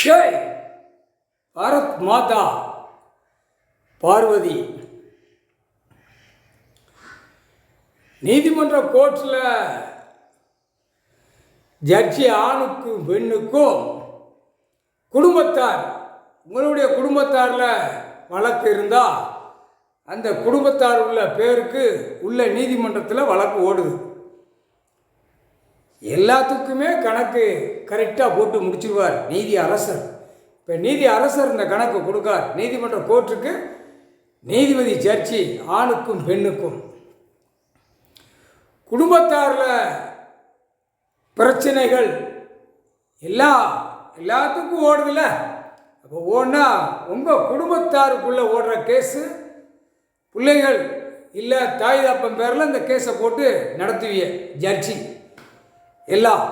ஜெய் பாரத் மாதா பார்வதி. நீதிமன்ற கோர்ட்டில் ஜட்ஜி ஆணுக்கும் பெண்ணுக்கும் குடும்பத்தார், உங்களுடைய குடும்பத்தாரில் வழக்கு இருந்தால் அந்த குடும்பத்தார் உள்ள பேருக்கு உள்ள நீதிமன்றத்தில் வழக்கு ஓடுது. எல்லாத்துக்குமே கணக்கு கரெக்டாக போட்டு முடிச்சிருவார் நீதி அரசர். இப்போ நீதி அரசர் இந்த கணக்கு கொடுக்கார் நீதிமன்ற கோர்ட்டுக்கு. நீதிபதி ஜட்ஜி ஆணுக்கும் பெண்ணுக்கும் குடும்பத்தாரில் பிரச்சனைகள் எல்லாத்துக்கும் ஓடுதில்ல. அப்போ ஓடுனா உங்கள் குடும்பத்தாருக்குள்ளே ஓடுற கேஸு, பிள்ளைகள் இல்லை தாய் தாப்பன் பேரில் இந்த கேஸை போட்டு நடத்துவிய ஜட்ஜி. எல்லாம்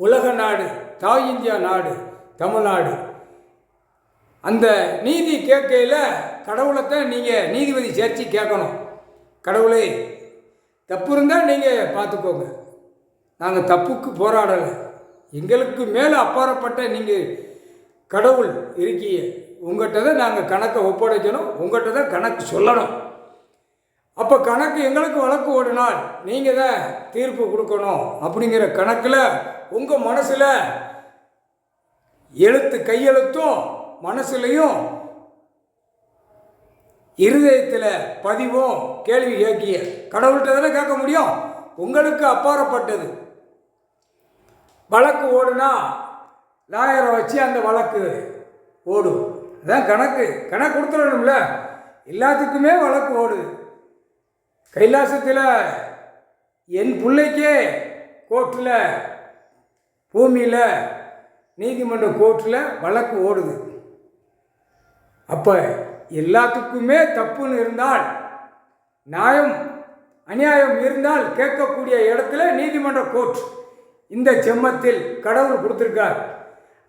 உலக நாடு, தாய் இந்தியா நாடு, தமிழ்நாடு. அந்த நீதி கேட்கையில் கடவுளைத்தான் நீங்கள் நீதிபதி ஜட்ஜி கேட்கணும். கடவுளே, தப்பு இருந்தால் நீங்கள் பார்த்துக்கோங்க, நாங்கள் தப்புக்கு போராடலை, எங்களுக்கு மேலே அப்பாற்பட்ட நீங்கள் கடவுள் இருக்கீங்க, உங்கள்கிட்ட தான் நாங்கள் கணக்கை ஒப்படைக்கணும், உங்கள்கிட்ட தான் கணக்கு சொல்லணும். அப்போ கணக்கு எங்களுக்கு வழக்கு ஓடினால் நீங்கள் தான் தீர்ப்பு கொடுக்கணும். அப்படிங்கிற கணக்கில் உங்கள் மனசில் கையெழுத்தும் மனசுலையும் இருதயத்தில் பதிவும் கேள்வி கேட்கிய கடவுள்கிட்ட தானே கேட்க முடியும். உங்களுக்கு அப்பாற்பட்டது வழக்கு ஓடுனா லாயரை வச்சு அந்த வழக்கு ஓடும். அதான் கணக்கு கொடுத்துடணும்ல. எல்லாத்துக்குமே வழக்கு ஓடுது. கைலாசத்தில் என் பிள்ளைக்கே கோர்ட்டில், பூமியில் நீதிமன்ற கோர்ட்டில் வழக்கு ஓடுது. அப்போ எல்லாத்துக்குமே தப்புன்னு இருந்தால், நியாயம் அநியாயம் இருந்தால் கேட்கக்கூடிய இடத்துல நீதிமன்ற கோர்ட் இந்த செம்மத்தில் கடவுள் கொடுத்துருக்கார்.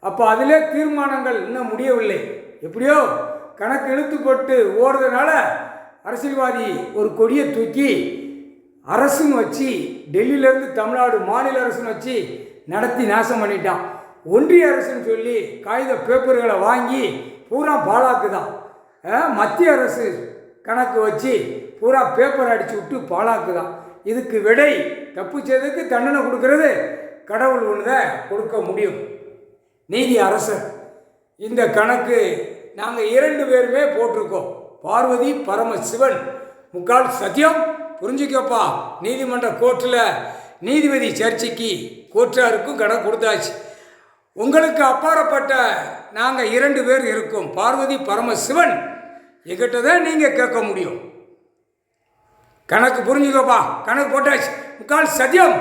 அப்போ அதிலே தீர்மானங்கள் இன்னும் முடியவில்லை. எப்படியோ கணக்கு இழுத்துப்பட்டு ஓடுறதுனால அரசியல்வாதி ஒரு கொடியை தூக்கி அரசுன்னு வச்சு, டெல்லியிலேருந்து தமிழ்நாடு மாநில அரசுன்னு வச்சு நடத்தி நாசம் பண்ணிட்டான். ஒன்றிய அரசுன்னு சொல்லி காகித பேப்பர்களை வாங்கி பூரா பாழாக்கு தான். மத்திய அரசு கணக்கு வச்சு பூரா பேப்பர் அடித்து விட்டு பாழாக்கு தான். இதுக்கு விடை, தப்பு செய்ததுக்கு தண்டனை கொடுக்கறது கடவுள் ஒன்று தான் கொடுக்க முடியும், நீதி அரசர். இந்த கணக்கு நாங்கள் 2 பேருமே போட்டிருக்கோம். பார்வதி பரமசிவன் முக்கால் சத்தியம். புரிஞ்சுக்கப்பா, நீதிமன்ற கோர்ட்டில் நீதிபதி சர்ச்சைக்கு கோர்ட்டாருக்கும் கணக்கு கொடுத்தாச்சு. உங்களுக்கு அப்பாற்பட்ட நாங்கள் 2 பேர் இருக்கோம். பார்வதி பரமசிவன் எங்கிட்ட தான் நீங்கள் கேட்க முடியும். கணக்கு புரிஞ்சுக்கப்பா, கணக்கு போட்டாச்சு, முக்கால் சத்தியம்.